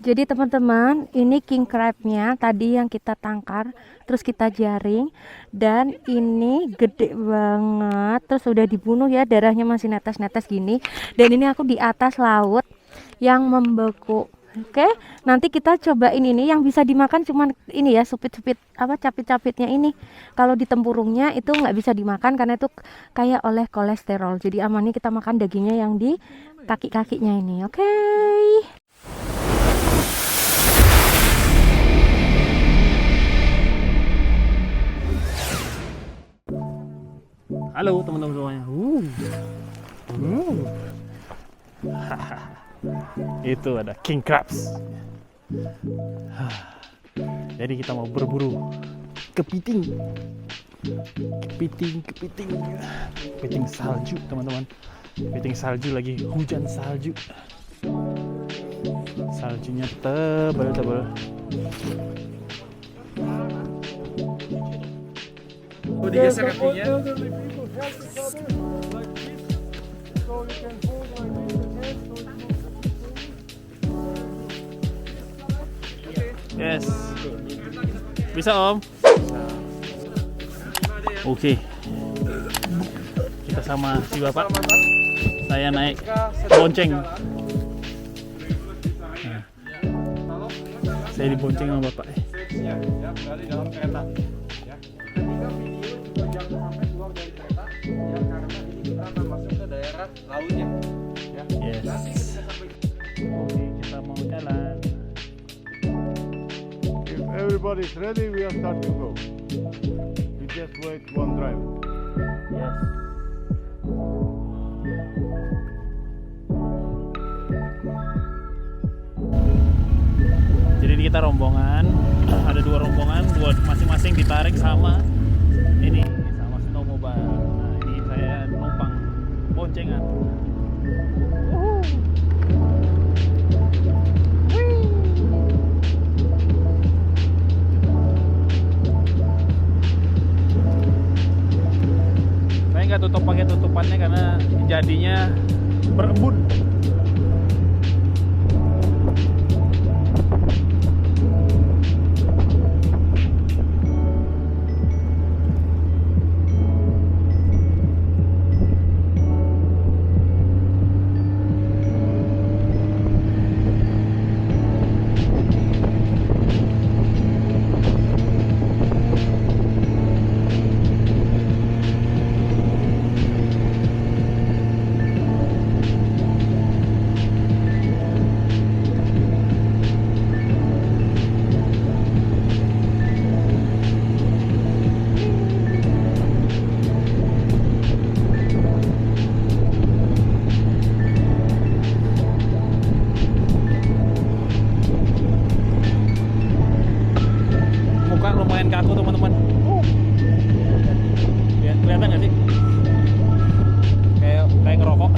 Jadi teman-teman, ini king crabnya tadi yang kita tangkar, terus kita jaring, dan ini gede banget, terus udah dibunuh ya, darahnya masih netes-netes gini. Dan ini aku di atas laut yang membeku. Oke, nanti kita cobain ini yang bisa dimakan cuman ini ya, supit-supit apa capit-capitnya ini. Kalau di tempurungnya itu nggak bisa dimakan karena itu kayak oleh kolesterol. Jadi amannya kita makan dagingnya yang di kaki-kakinya ini. Oke. Halo teman-teman semuanya. Itu ada king crabs. Jadi kita mau berburu kepiting. Kepiting salju, teman-teman. Kepiting salju lagi hujan salju. Saljunya tebal-tebal. Oh, digeser kakinya. Yes. Bisa Om? Oke. Kita sama si Bapak. Saya naik bonceng. Nah. Saya dibonceng sama Bapak. Ya, berada dalam kereta. Ya. Ketika video juga jangan sampai keluar dari kereta, ya karena ini kita akan masuk ke daerah lautnya. Ya. Yes. Nanti ketika sampai. Oke, kita mau jalan. If everybody's ready, we are start to go. We just wait one driver. Yes. Jadi kita rombongan, ada dua rombongan, masing-masing ditarik sama ini, sama snowmobile. Nah ini saya numpang boncengan. Saya nggak pakai tutupannya karena jadinya berembun. Lumayan kaku teman-teman. Ya, kelihatan nggak sih? Kayak ngerokok.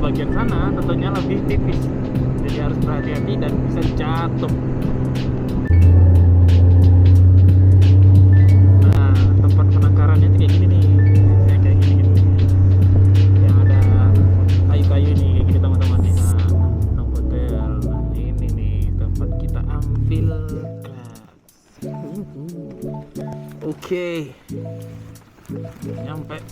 Bagian sana tentunya lebih tipis, jadi harus berhati-hati dan bisa jatuh. Nah, tempat penangkarannya tuh kayak gini nih, kayak gini yang ada kayu-kayu nih, kayak gini teman-teman nih. Nah, hotel. Nah, ini nih tempat kita ambil gas. Oke. Nyampe.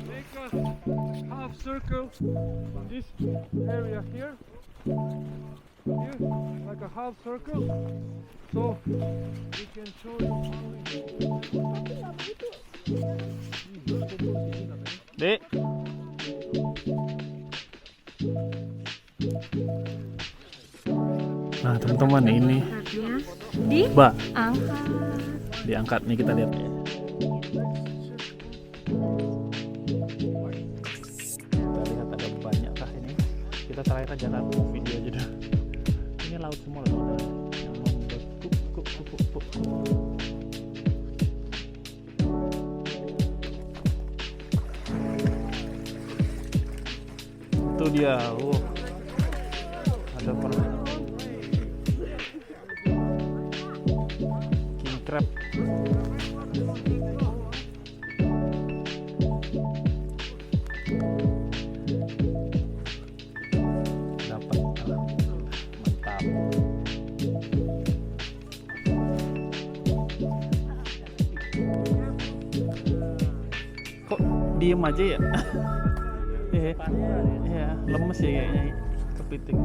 Make a half circle in this area here, like a half circle, so we can show you how Dek, Nah teman-teman, ini diangkat. diangkat nih, kita lihat. Kita lihat ada banyak kah ini. Kita terakhir aja kan video aja dah. Ini laut semua loh teman-teman. Yang membekuk. Itu dia. Ada king crab. Dapat, mantap. Kok diem aja ya? Iya, lemes ya kayaknya kepiting.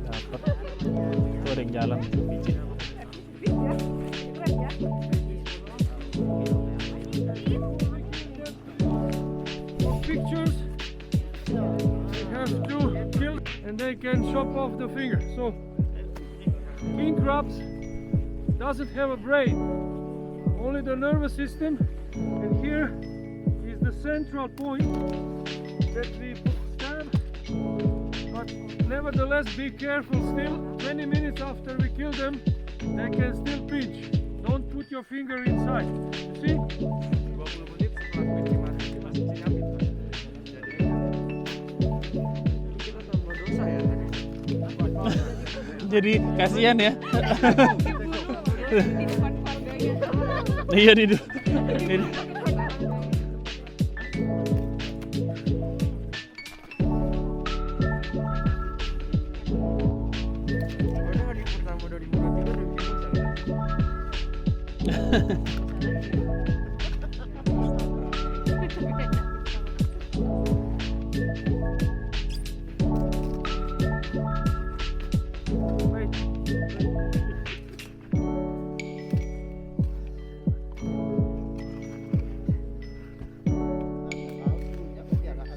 Dapat. Itu ada yang jalan biji. Pictures, they have to kill and they can chop off the finger. So king crabs doesn't have a brain, only the nervous system, and here is the central point that we stab. But nevertheless, be careful still. 20 minutes after we kill them, they can still pinch. Don't put your finger inside. You see? 20 menit setelah pinch masih singapit. Jadi kasihan ya. Iya di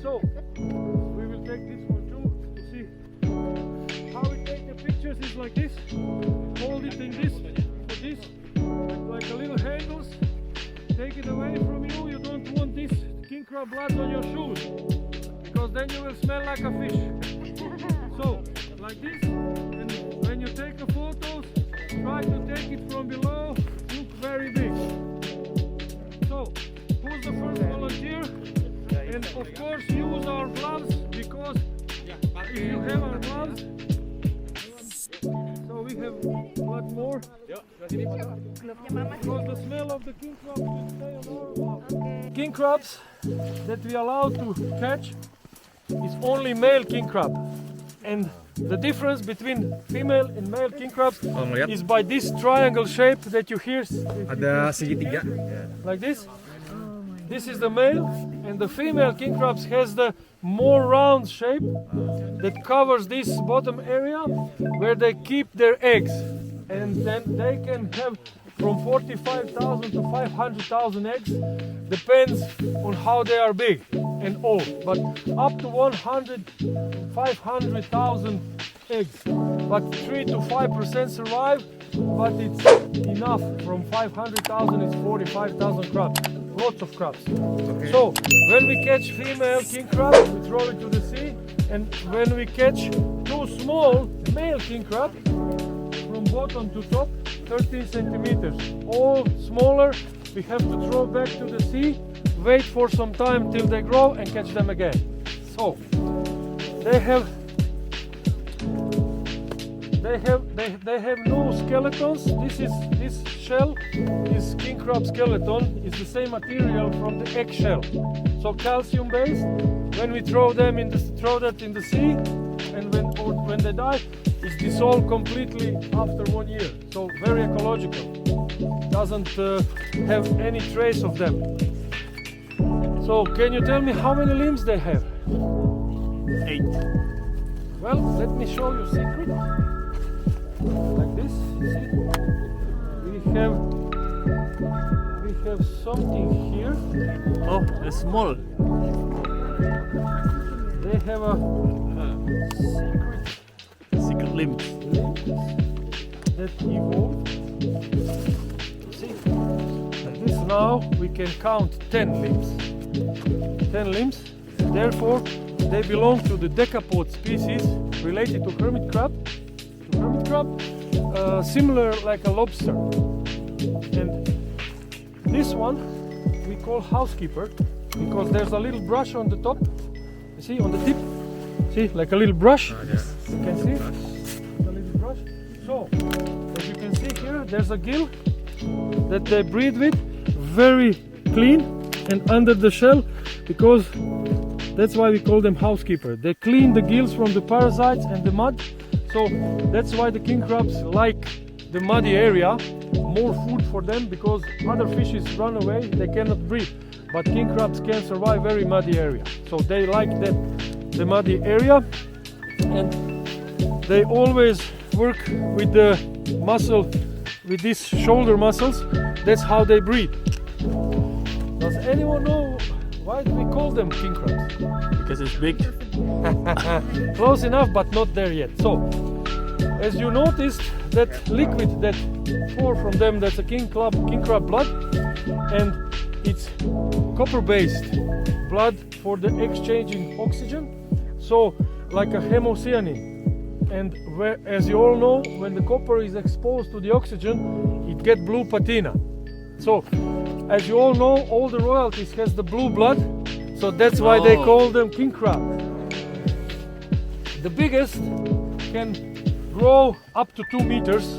So we will take this one too. You see how we take the pictures is like this. Hold it in this, like a little handles. Take it away from you. You don't want this king crab blood on your shoes, because then you will smell like a fish. So like this, and when you take the photos, try to take it from below. Look very big. So who's the first volunteer? And of course use our gloves, because if you have our gloves, so we have much more. Because the smell of the king crab will stay on our gloves. King crabs that we allow to catch is only male king crab, and the difference between female and male king crabs is by this triangle shape that you hear. Ada segitiga. Like this. This is the male, and the female king crabs has the more round shape that covers this bottom area where they keep their eggs, and then they can have from 45,000 to 500,000 eggs, depends on how they are big and old, but up to 100, 500,000 eggs, but 3 to 5% survive, but it's enough. From 500,000 it's 45,000 crabs. Lots of crabs. Okay. So when we catch female king crab, we throw it to the sea, and when we catch two small male king crab, from bottom to top, 13 centimeters, all smaller, we have to throw back to the sea, wait for some time till they grow, and catch them again. So they have no skeletons. This shell is king crab skeleton. It's the same material from the eggshell. So calcium based. When we throw that in the sea, and when they die, it's dissolved completely after 1 year. So very ecological. Doesn't have any trace of them. So, can you tell me how many limbs they have? 8. Well, let me show you a secret. Like this, see? We have something here. Oh, it's small. They have a Secret limbs. limb that evolved. See? Like this now we can count 10 limbs. 10 limbs. Therefore, they belong to the decapod species related to hermit crab. Similar like a lobster. And this one we call housekeeper because there's a little brush on the top. You see on the tip? See, like a little brush. You can see a little brush. So, as you can see here, there's a gill that they breed with, very clean and under the shell, because that's why we call them housekeeper. They clean the gills from the parasites and the mud. So that's why the king crabs like the muddy area, more food for them, because other fishes run away, they cannot breathe. But king crabs can survive very muddy area. So they like the muddy area, and they always work with the muscle, with these shoulder muscles. That's how they breathe. Does anyone know why do we call them king crabs? Because it's big. Close enough, but not there yet. So, as you noticed, that liquid that pour from them, that's a king crab blood, and it's copper-based blood for the exchanging oxygen. So, like a hemocyanin. And as you all know, when the copper is exposed to the oxygen, it gets blue patina. So, as you all know, all the royalties has the blue blood, so that's why they call them king crab. The biggest can grow up to 2 meters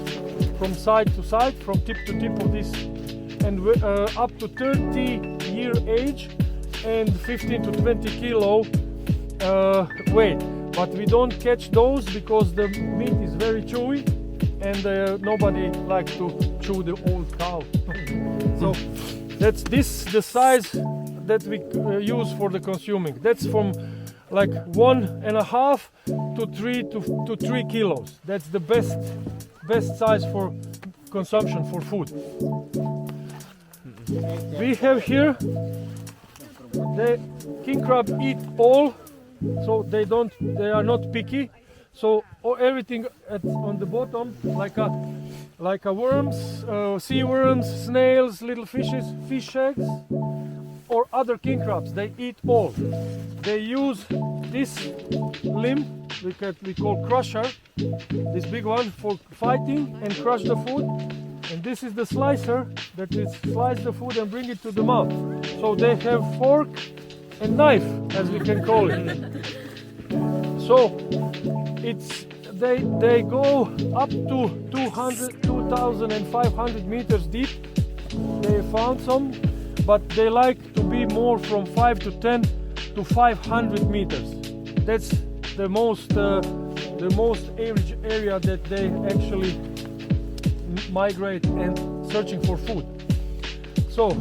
from side to side, from tip to tip of this, and up to 30-year age and 15 to 20 kilo weight. But we don't catch those because the meat is very chewy, and nobody likes to chew the old cow. So that's the size that we use for the consuming. That's from like 1.5 to 3 kilos. That's the best size for consumption for food. We have here the king crab eat all, so they are not picky. So everything on the bottom, like a worms, sea worms, snails, little fishes, fish eggs, or other king crabs, they eat all. They use this limb, we call crusher, this big one, for fighting and crush the food. And this is the slicer that will slice the food and bring it to the mouth. So they have fork and knife, as we can call it. So they go up to 2,500 meters deep. They found some, but they like to be more from 5 to 10 to 500 meters. That's the most average area that they actually migrate and searching for food. So,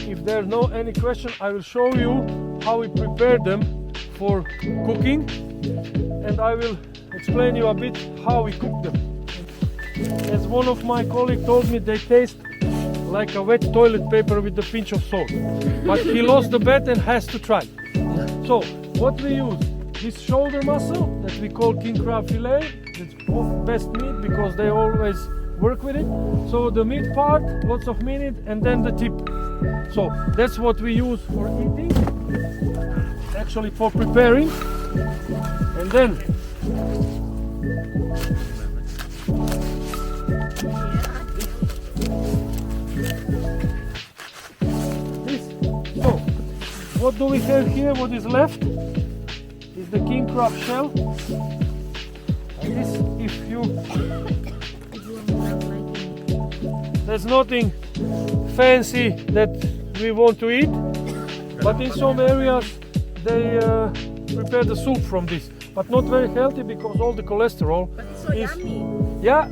if there's no any question, I will show you how we prepare them for cooking, and I will explain you a bit how we cook them. As one of my colleagues told me, they taste like a wet toilet paper with a pinch of salt. But he lost the bet and has to try. So, what we use? This shoulder muscle that we call king crab fillet. It's best meat because they always work with it. So the meat part, lots of meat, and then the tip. So that's what we use for eating, actually for preparing. And then so what do we have here? What is left is the king crab shell. And this, if you there's nothing fancy that we want to eat, but in some areas they prepare the soup from this, but not very healthy because all the cholesterol is yeah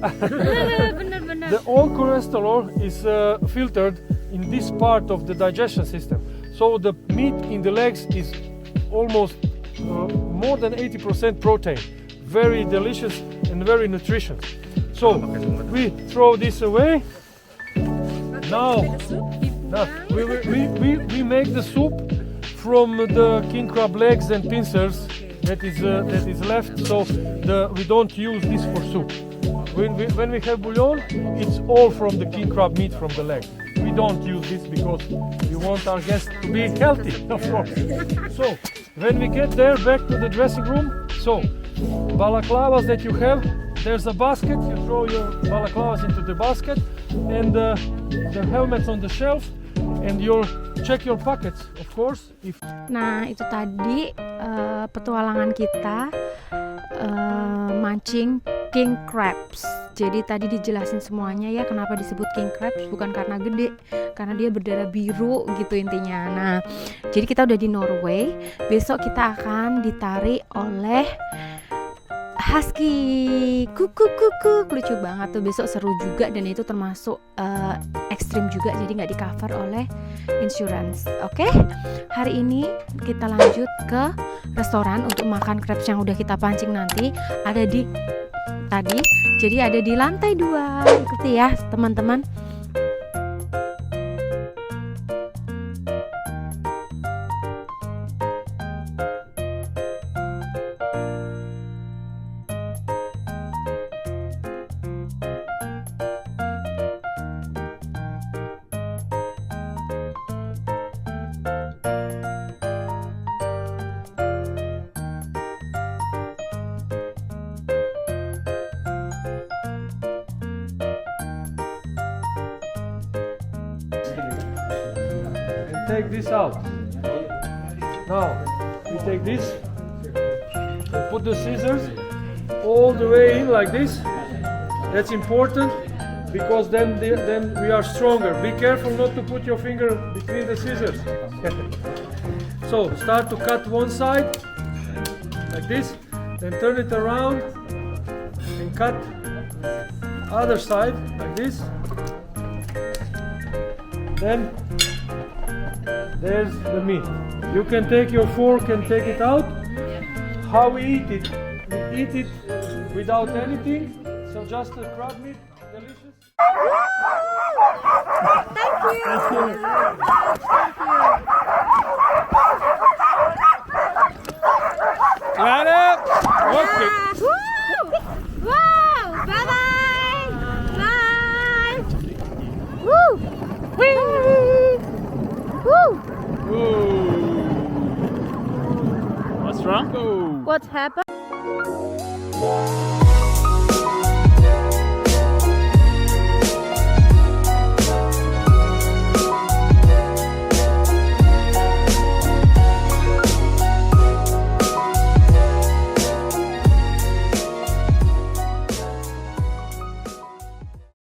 the all cholesterol is filtered in this part of the digestion system. So the meat in the legs is almost more than 80% protein. Very delicious and very nutritious. So we throw this away. Now we make the soup from the king crab legs and pincers that is left. So we don't use this for soup. When we have bouillon, it's all from the king crab meat from the leg. We don't use this because we want our guests to be healthy, of course. So when we get there, back to the dressing room. So balaclavas that you have, there's a basket. You throw your balaclavas into the basket, and the helmets on the shelf, and you'll check your pockets, of course. Nah, itu tadi petualangan kita mancing king crabs. Jadi tadi dijelasin semuanya ya kenapa disebut king crabs, bukan karena gede, karena dia berdarah biru gitu intinya. Nah, jadi kita udah di Norway. Besok kita akan ditarik oleh husky, kuku, lucu banget tuh. Besok seru juga, dan itu termasuk ekstrim juga, jadi nggak di cover oleh insurance. Oke, hari ini kita lanjut ke restoran untuk makan crabs yang udah kita pancing nanti. Ada di tadi, jadi ada di lantai 2. Ikuti ya teman-teman. Take this out. Now we take this and put the scissors all the way in like this. That's important because then we are stronger. Be careful not to put your finger between the scissors. So start to cut one side like this, then turn it around and cut other side like this. Then there's the meat. You can take your fork and take it out. How we eat it? We eat it without anything. So just the crab meat, delicious. Thank you. Got it. Okay. Wow! Bye bye! Bye! Woo! Woo! What's wrong? What happened?